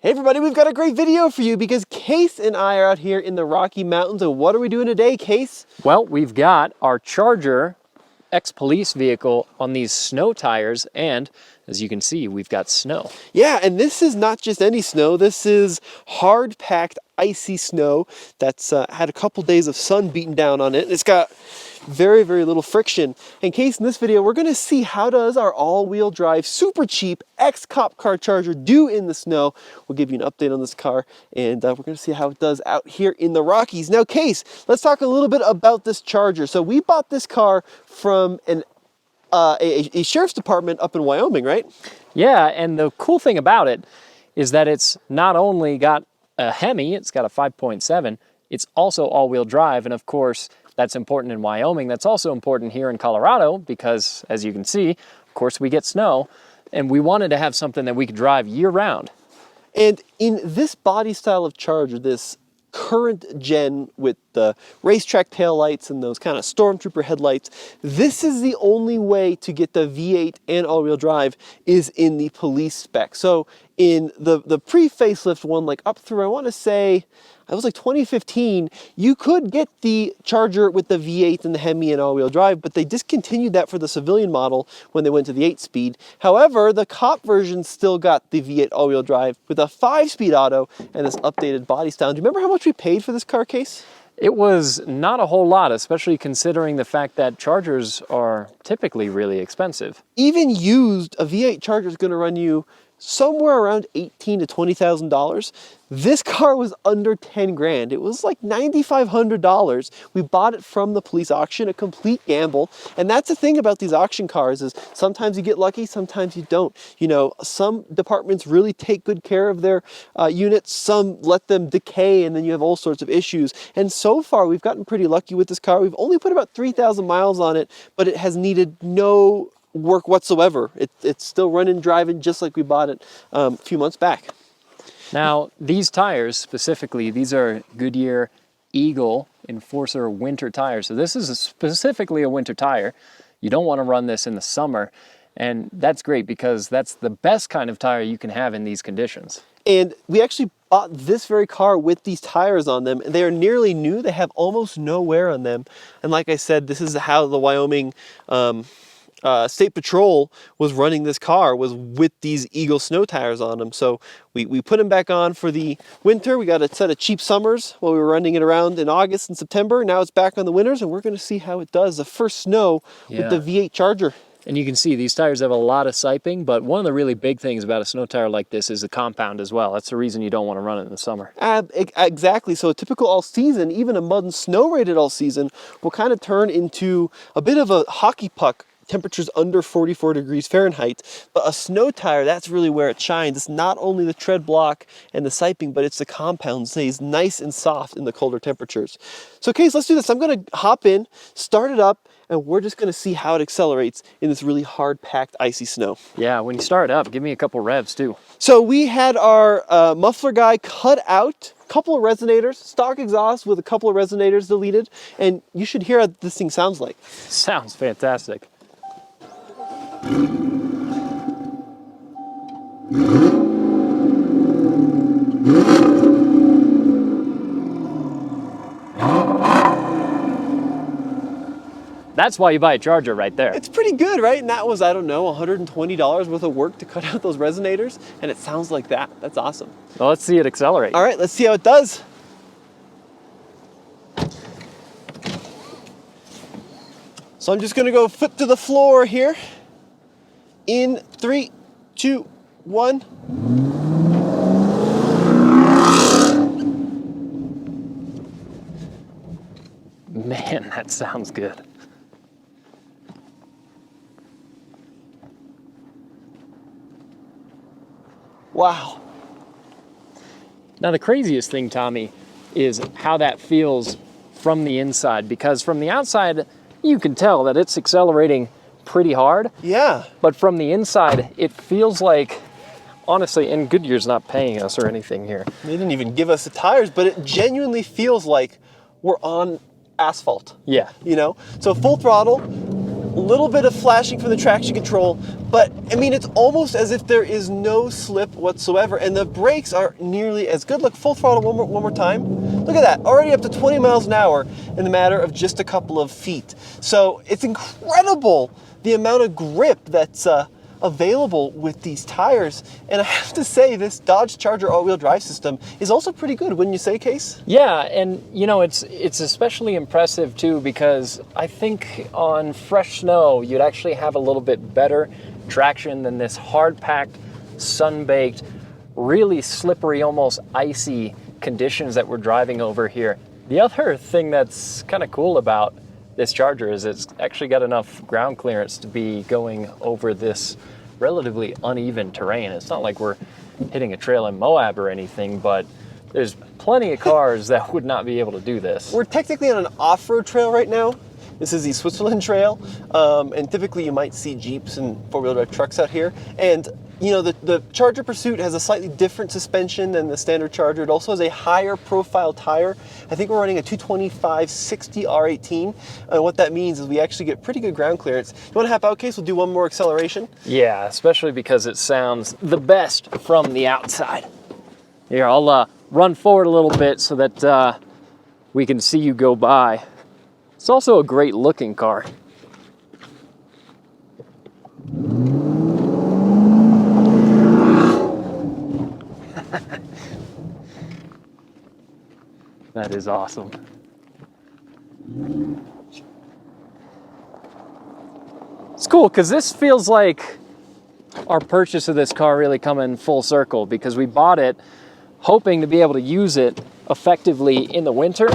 Hey everybody, we've got a great video for you because Case and I are out here in the Rocky Mountains. And what are we doing today, Case? Well, we've got our Charger ex-police vehicle on these snow tires, and as you can see, we've got snow. Yeah, and this is not just any snow. This is hard-packed, icy snow that's had a couple days of sun beating down on it. It's got very, very little friction. In Case, in this video, we're going to see how does our all-wheel drive, super cheap, ex-cop car Charger do in the snow. We'll give you an update on this car, and we're going to see how it does out here in the Rockies. Now, Case, let's talk a little bit about this Charger. So we bought this car from a sheriff's department up in Wyoming, right? Yeah, and the cool thing about it is that it's not only got a Hemi, it's got a 5.7, it's also all-wheel drive, and of course, that's important in Wyoming. That's also important here in Colorado because, as you can see, of course, we get snow, and we wanted to have something that we could drive year-round. And in this body style of Charger, this current gen with the racetrack taillights and those kind of stormtrooper headlights, this is the only way to get the V8 and all-wheel drive is in the police spec. So in the pre-facelift one, like up through, I want to say, it was like 2015, you could get the Charger with the V8 and the Hemi and all-wheel drive, but they discontinued that for the civilian model when they went to the 8-speed. However, the cop version still got the V8 all-wheel drive with a 5-speed auto and this updated body style. Do you remember how much we paid for this car, Case? It was not a whole lot, especially considering the fact that Chargers are typically really expensive. Even used, a V8 Charger is going to run you somewhere around $18,000 to $20,000. This car was under 10 grand. It was like $9,500. We bought it from the police auction, a complete gamble. And that's the thing about these auction cars is sometimes you get lucky, sometimes you don't. You know, some departments really take good care of their units. Some let them decay and then you have all sorts of issues. And so far we've gotten pretty lucky with this car. We've only put about 3,000 miles on it, but it has needed no work whatsoever. It's still running, driving just like we bought it a few months back. Now, these tires specifically, these are Goodyear Eagle Enforcer winter tires. So this is specifically a winter tire. You don't want to run this in the summer. And that's great because that's the best kind of tire you can have in these conditions. And we actually bought this very car with these tires on them. They are nearly new. They have almost no wear on them. And like I said, this is how the Wyoming State Patrol was running this car, was with these Eagle snow tires on them. So we put them back on for the winter. We got a set of cheap summers while we were running it around in August and September. Now it's back on the winters, and we're going to see how it does. The first snow with the V8 Charger. And you can see these tires have a lot of siping, but one of the really big things about a snow tire like this is the compound as well. That's the reason you don't want to run it in the summer. Exactly. So a typical all-season, even a mud and snow rated all-season, will kind of turn into a bit of a hockey puck. Temperatures under 44 degrees Fahrenheit, but a snow tire, that's really where it shines. It's not only the tread block and the siping, but it's the compound stays nice and soft in the colder temperatures. So Case, let's do this. I'm going to hop in, start it up, and we're just going to see how it accelerates in this really hard-packed, icy snow. Yeah, when you start it up, give me a couple revs too. So we had our muffler guy cut out, couple of resonators, stock exhaust with a couple of resonators deleted, and you should hear what this thing sounds like. Sounds fantastic. That's why you buy a Charger right there. It's pretty good, right? And that was, I don't know, $120 worth of work to cut out those resonators, and it sounds like that. That's awesome. Well, let's see it accelerate. All right, let's see how it does. So I'm just gonna go foot to the floor here. In 3, 2, 1. Man, that sounds good. Wow. Now the craziest thing, Tommy, is how that feels from the inside, because from the outside, you can tell that it's accelerating pretty hard. Yeah. But from the inside, it feels like, honestly, and Goodyear's not paying us or anything here. They didn't even give us the tires, but it genuinely feels like we're on asphalt. Yeah. You know? So full throttle, little bit of flashing from the traction control, but I mean, it's almost as if there is no slip whatsoever, and the brakes are nearly as good. Look, full throttle one more time. Look at that, already up to 20 miles an hour in the matter of just a couple of feet. So it's incredible the amount of grip that's available with these tires. And I have to say, this Dodge Charger all-wheel drive system is also pretty good, wouldn't you say, Case? Yeah, and you know, it's especially impressive too, because I think on fresh snow you'd actually have a little bit better traction than this hard-packed, sun-baked, really slippery, almost icy conditions that we're driving over here. The other thing that's kind of cool about this Charger is it's actually got enough ground clearance to be going over this relatively uneven terrain. It's not like we're hitting a trail in Moab or anything, but there's plenty of cars that would not be able to do this. We're technically on an off-road trail right now. This is the Switzerland Trail, and typically you might see Jeeps and four-wheel drive trucks out here. And you know, the Charger Pursuit has a slightly different suspension than the standard Charger. It also has a higher profile tire. I think we're running a 225/60 R18. And what that means is we actually get pretty good ground clearance. You want to hop out, Case? We'll do one more acceleration. Yeah, especially because it sounds the best from the outside. Here, I'll run forward a little bit so that we can see you go by. It's also a great looking car. That is awesome. It's cool because this feels like our purchase of this car really coming full circle, because we bought it hoping to be able to use it effectively in the winter.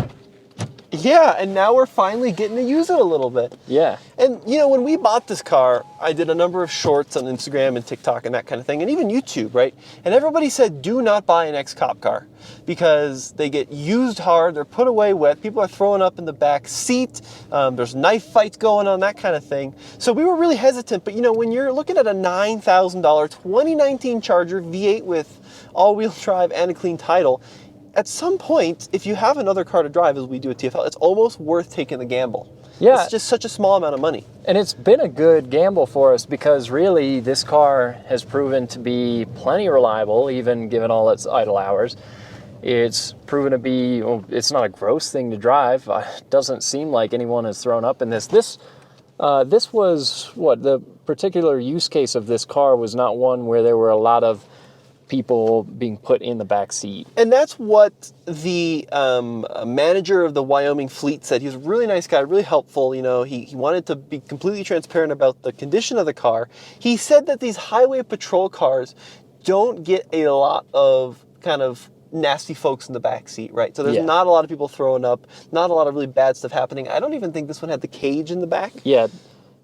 Yeah, and now we're finally getting to use it a little bit. Yeah. And you know, when we bought this car, I did a number of shorts on Instagram and TikTok and that kind of thing, and even YouTube, right? And everybody said, do not buy an ex-cop car because they get used hard, they're put away wet, people are throwing up in the back seat, there's knife fights going on, that kind of thing. So we were really hesitant, but you know, when you're looking at a $9,000 2019 Charger V8 with all-wheel drive and a clean title, at some point, if you have another car to drive, as we do at TFL, it's almost worth taking the gamble. Yeah. It's just such a small amount of money. And it's been a good gamble for us because really this car has proven to be plenty reliable, even given all its idle hours. It's proven to be, it's not a gross thing to drive. It doesn't seem like anyone has thrown up in this. This was, the particular use case of this car was not one where there were a lot of people being put in the back seat. And that's what the manager of the Wyoming fleet said. He was a really nice guy, really helpful. You know, he wanted to be completely transparent about the condition of the car. He said that these highway patrol cars don't get a lot of kind of nasty folks in the back seat, right? So there's not a lot of people throwing up, not a lot of really bad stuff happening. I don't even think this one had the cage in the back. Yeah.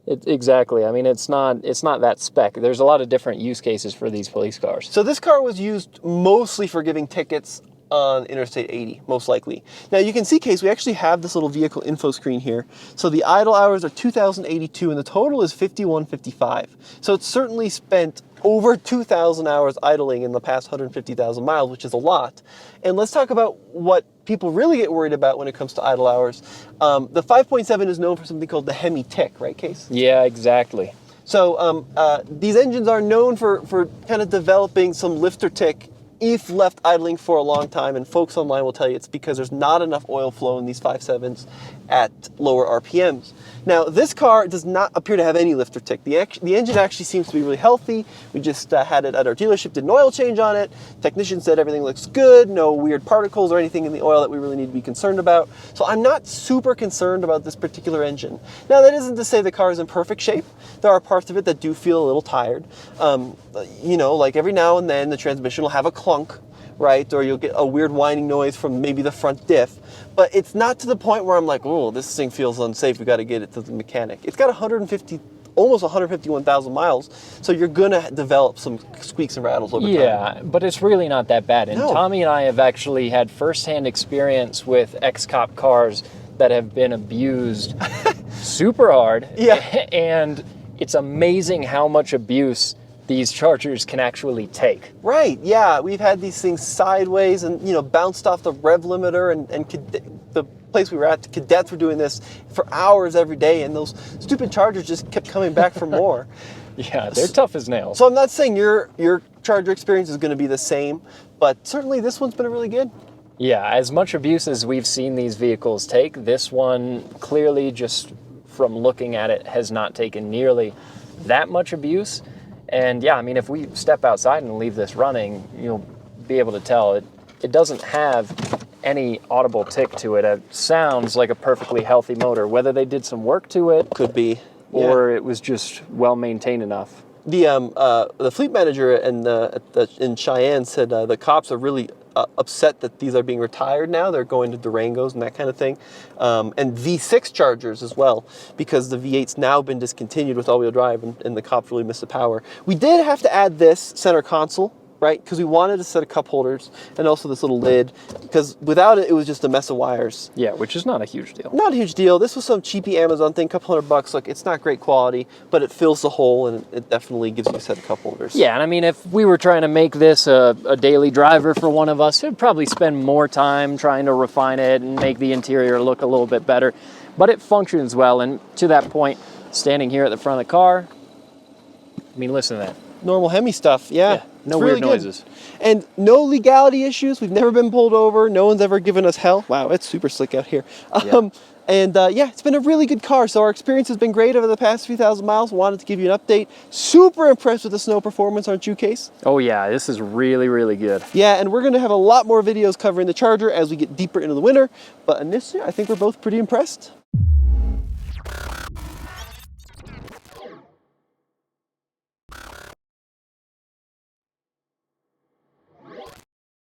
Exactly. I mean, it's not that spec. There's a lot of different use cases for these police cars. So this car was used mostly for giving tickets on Interstate 80, most likely. Now you can see, Case, we actually have this little vehicle info screen here. So the idle hours are 2,082 and the total is 5,155. So it's certainly spent over 2,000 hours idling in the past 150,000 miles, which is a lot. And let's talk about what people really get worried about when it comes to idle hours. The 5.7 is known for something called the Hemi tick, right, Case? Yeah, exactly. So these engines are known for kind of developing some lifter tick if left idling for a long time, and folks online will tell you it's because there's not enough oil flow in these 5.7s at lower RPMs. Now, this car does not appear to have any lifter tick. The engine actually seems to be really healthy. We just had it at our dealership, did an oil change on it. Technician said everything looks good, no weird particles or anything in the oil that we really need to be concerned about. So I'm not super concerned about this particular engine. Now, that isn't to say the car is in perfect shape. There are parts of it that do feel a little tired. You know, like every now and then the transmission will have a clunk, right? Or you'll get a weird whining noise from maybe the front diff. But it's not to the point where I'm like, oh, this thing feels unsafe, we got to get it to the mechanic. It's got almost 151,000 miles, so you're going to develop some squeaks and rattles over time. Yeah, but it's really not that bad. And No. Tommy and I have actually had firsthand experience with ex-cop cars that have been abused super hard. Yeah. And it's amazing how much abuse these chargers can actually take. Right, yeah, we've had these things sideways and, bounced off the rev limiter and the place we were at, the cadets were doing this for hours every day, and those stupid chargers just kept coming back for more. Yeah, they're tough as nails. So I'm not saying your charger experience is going to be the same, but certainly this one's been really good. Yeah, as much abuse as we've seen these vehicles take, this one clearly, just from looking at it, has not taken nearly that much abuse. And yeah, I mean, if we step outside and leave this running, you'll be able to tell it doesn't have any audible tick to it. It sounds like a perfectly healthy motor. Whether they did some work to it, Could be. or it was just well maintained enough. The fleet manager in Cheyenne said the cops are really upset that these are being retired now. They're going to Durangos and that kind of thing, and V6 chargers as well, because the V8's now been discontinued with all-wheel drive, and the cops really miss the power. We did have to add this center console, right? Because we wanted a set of cup holders and also this little lid, because without it, it was just a mess of wires. Yeah, which is not a huge deal. Not a huge deal. This was some cheapy Amazon thing, couple $100. Look, it's not great quality, but it fills the hole and it definitely gives you a set of cup holders. Yeah, and I mean, if we were trying to make this a daily driver for one of us, it'd probably spend more time trying to refine it and make the interior look a little bit better. But it functions well, and to that point, standing here at the front of the car, I mean, listen to that. Normal Hemi stuff, yeah. No It's weird really good. noises. And no legality issues. We've never been pulled over. No one's ever given us hell. Wow, it's super slick out here. Yeah, it's been a really good car. So our experience has been great over the past few thousand miles. Wanted to give you an update. Super impressed with the snow performance, aren't you, Case? Oh yeah, this is really, really good. Yeah, and we're going to have a lot more videos covering the Charger as we get deeper into the winter. But initially, I think we're both pretty impressed.